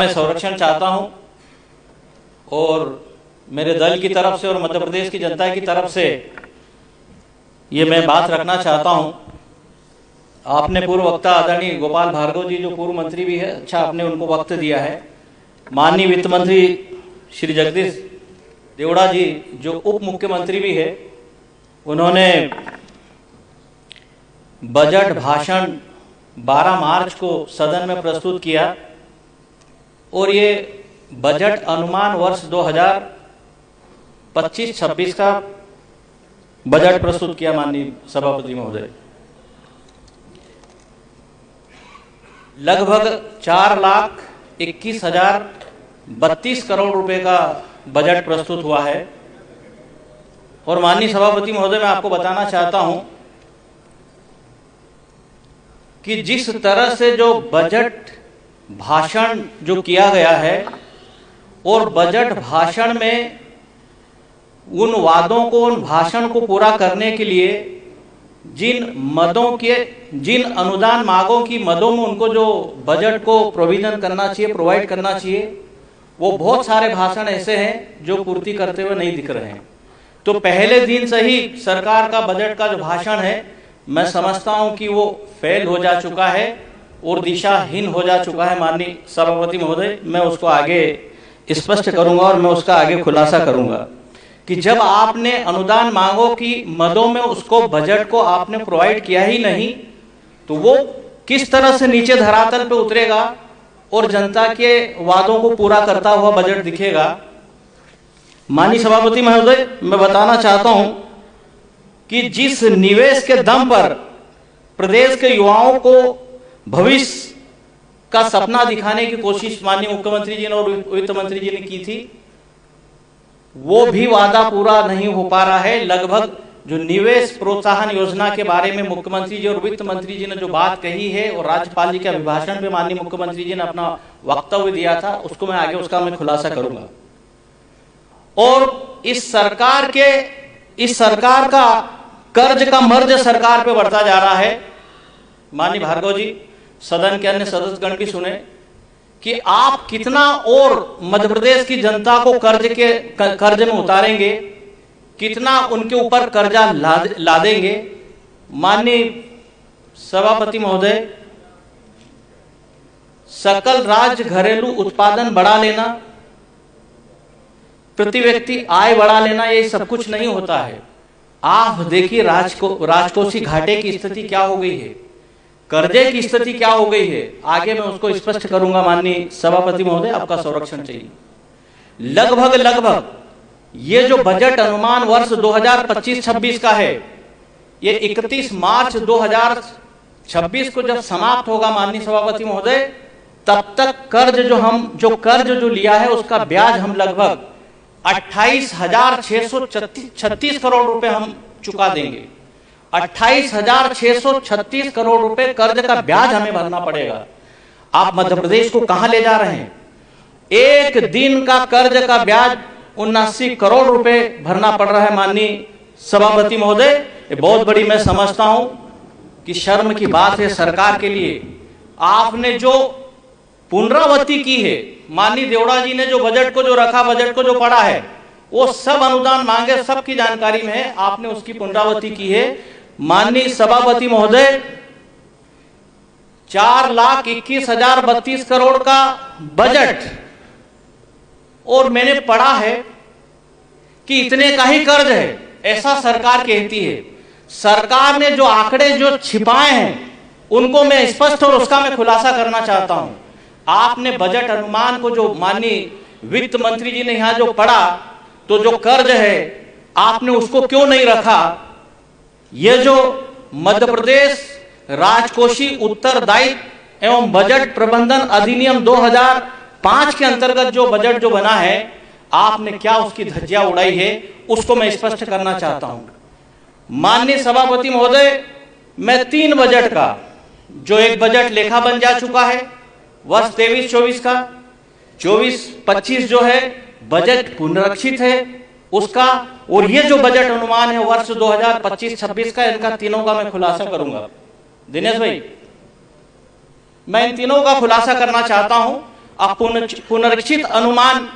मैं संरक्षण चाहता हूं और मेरे दल की तरफ से और मध्य प्रदेश की जनता की तरफ से ये मैं बात रखना चाहता हूं। आपने पूर्व वक्ता आदरणीय गोपाल भार्गव जी जो पूर्व मंत्री भी है, अच्छा आपने उनको वक्त दिया है। माननीय वित्त मंत्री श्री जगदीश देवड़ा जी जो उप मुख्यमंत्री भी है, उन्होंने बजट भाषण 12 मार्च को सदन में प्रस्तुत किया और ये बजट अनुमान वर्ष 2025-26 का बजट प्रस्तुत किया। माननीय सभापति महोदय, लगभग 4,21,032 करोड़ रुपए का बजट प्रस्तुत हुआ है। और माननीय सभापति महोदय, मैं आपको बताना चाहता हूं कि जिस तरह से जो बजट भाषण जो किया गया है और बजट भाषण में उन वादों को, उन भाषण को पूरा करने के लिए जिन अनुदान मांगों की मदों में उनको जो बजट को प्रोविजन करना चाहिए, प्रोवाइड करना चाहिए, वो बहुत सारे भाषण ऐसे हैं जो पूर्ति करते हुए नहीं दिख रहे हैं। तो पहले दिन से ही सरकार का बजट का जो भाषण है, मैं समझता हूं कि वो फेल हो जा चुका है और दिशाहीन हो जा चुका है। माननीय सभापति महोदय, मैं उसको आगे स्पष्ट करूंगा और मैं उसका आगे खुलासा करूंगा कि जब आपने अनुदान मांगों की मदों में उसको बजट को आपने प्रोवाइड किया ही नहीं, तो वो किस तरह से नीचे धरातल पे उतरेगा और जनता के वादों को पूरा करता हुआ बजट दिखेगा। माननीय सभापति महोदय, मैं बताना चाहता हूं कि जिस निवेश के दम पर प्रदेश के युवाओं को भविष्य का सपना दिखाने की कोशिश माननीय मुख्यमंत्री जी ने और वित्त मंत्री जी ने की थी, वो भी वादा पूरा नहीं हो पा रहा है। लगभग जो निवेश प्रोत्साहन योजना के बारे में मुख्यमंत्री जी और वित्त मंत्री जी ने जो बात कही है और राज्यपाल जी के अभिभाषण पे माननीय मुख्यमंत्री जी ने अपना वक्तव्य दिया था, उसको मैं आगे उसका मैं खुलासा करूंगा। और इस सरकार का कर्ज का मर्ज सरकार पे बढ़ता जा रहा है। माननीय भार्गव जी, सदन के अन्य सदस्यगण भी सुने कि आप कितना और मध्य प्रदेश की जनता को कर्ज में उतारेंगे, कितना उनके ऊपर कर्जा लादेंगे। माननीय सभापति महोदय, सकल राज्य घरेलू उत्पादन बढ़ा लेना, प्रति व्यक्ति आय बढ़ा लेना, ये सब कुछ नहीं होता है। आप देखिए राजकोषीय घाटे की स्थिति क्या हो गई है, कर्जे की स्थिति क्या हो गई है। आगे मैं उसको स्पष्ट करूंगा। माननीय सभापति महोदय, आपका संरक्षण चाहिए। लगभग ये जो बजट अनुमान वर्ष 2025-26 का है, ये 31 मार्च 2026 को जब समाप्त होगा माननीय सभापति महोदय, तब तक कर्ज जो लिया है उसका ब्याज हम लगभग 28,636 करोड़ रुपए हम चुका देंगे। 28,636 करोड़ रुपए कर्ज का ब्याज हमें भरना पड़ेगा। आप मध्य प्रदेश को कहां ले जा रहे हैं? एक दिन का कर्ज का ब्याज 79 करोड़ रुपए भरना पड़ रहा है। माननीय सभापति महोदय, ये बहुत बड़ी मैं समझता हूं कि शर्म की बात है सरकार के लिए। आपने जो पुनरावृत्ति की है, माननीय देवड़ा जी ने जो बजट को जो रखा, बजट को जो पढ़ा है, वो सब अनुदान मांगे सबकी जानकारी में है, आपने उसकी पुनरावृत्ति की है। माननीय सभापति महोदय, 4,21,032 करोड़ का बजट, और मैंने पढ़ा है कि इतने का ही कर्ज है, ऐसा सरकार कहती है। सरकार ने जो आंकड़े जो छिपाए हैं उनको मैं स्पष्ट और उसका मैं खुलासा करना चाहता हूं। आपने बजट अनुमान को जो माननीय वित्त मंत्री जी ने यहां जो पढ़ा, तो जो कर्ज है आपने उसको क्यों नहीं रखा? ये जो मध्य प्रदेश राजकोषीय उत्तरदायित्व एवं बजट प्रबंधन अधिनियम 2005 के अंतर्गत जो बजट जो बना है, आपने क्या उसकी धज्जियां उड़ाई है, उसको मैं स्पष्ट करना चाहता हूं। माननीय सभापति महोदय, मैं 3 बजट का जो एक बजट लेखा बन जा चुका है वर्ष 23-24 का, 24-25 जो है बजट पुनरीक्षित है उसका, और ये जो बजट अनुमान है वर्ष 2025-26 का, इनका तीनों का मैं खुलासा करूंगा। दिनेश भाई, मैं इन तीनों का खुलासा करना चाहता हूं। अब पुनरीक्षित अनुमान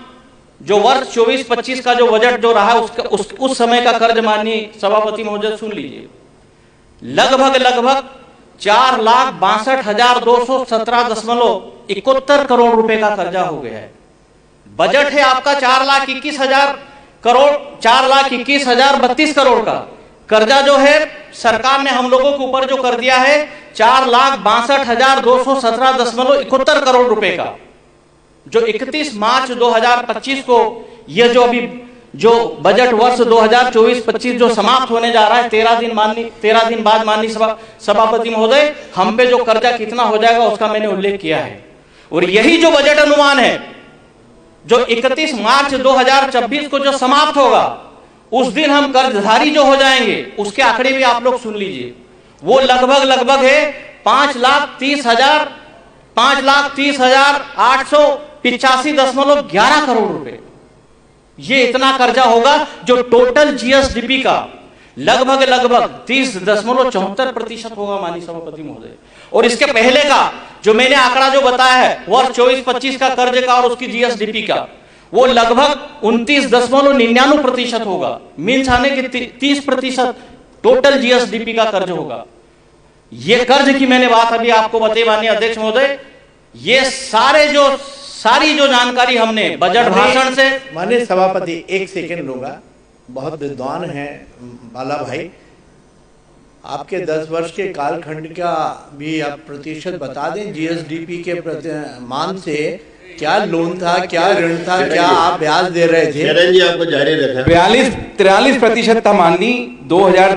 जो वर्ष 24-25 का जो बजट जो रहा उस समय का कर्ज माननीय सभापति महोदय सुन लीजिए, लगभग 4,62,217.71 करोड़ रुपए का कर्जा हो गया है। बजट है आपका 4,21,000 करोड़, 4,21,032 करोड़ का कर्जा जो है सरकार ने हम लोगों के ऊपर जो कर दिया है 4,62,217.71 करोड़ रुपए का, जो 31 मार्च 2025 को ये जो अभी जो बजट वर्ष 2024-25 जो समाप्त होने जा रहा है, 13 दिन बाद माननीय सभापति महोदय हम पे जो कर्जा कितना हो जाएगा उसका मैंने उल्लेख किया है। और यही जो बजट अनुमान है जो 31 मार्च 2026 को जो समाप्त होगा उस दिन हम कर्जधारी जो हो जाएंगे उसके आंकड़े भी आप लोग सुन लीजिए, वो लगभग है 5,30,885.11 करोड़ रुपए। ये इतना कर्जा होगा जो टोटल जीएसडीपी का लगभग 30.74% होगा माननीय सभापति महोदय। और इसके पहले का जो मैंने आंकड़ा जो बताया है वर्ष 24-25 का कर्ज का और उसकी जीएसडीपी का, वो लगभग 29.99% होगा। मीन्स आने के 30% टोटल जीएसडीपी का कर्ज होगा। ये कर्ज की मैंने बात अभी आपको बताई माननीय अध्यक्ष महोदय। ये सारी जो जानकारी हमने बजट भाषण से, माननीय सभापति एक सेकंड लूंगा, बहुत विद्वान है बाला भाई, आपके 10 वर्ष के कालखंड का भी आप प्रतिशत बता दें जीएसडीपी के मान से, क्या लोन था, क्या ऋण था, क्या आप ब्याज दे रहे थे? जी आपको जारी रखा 43% था माननीय 2000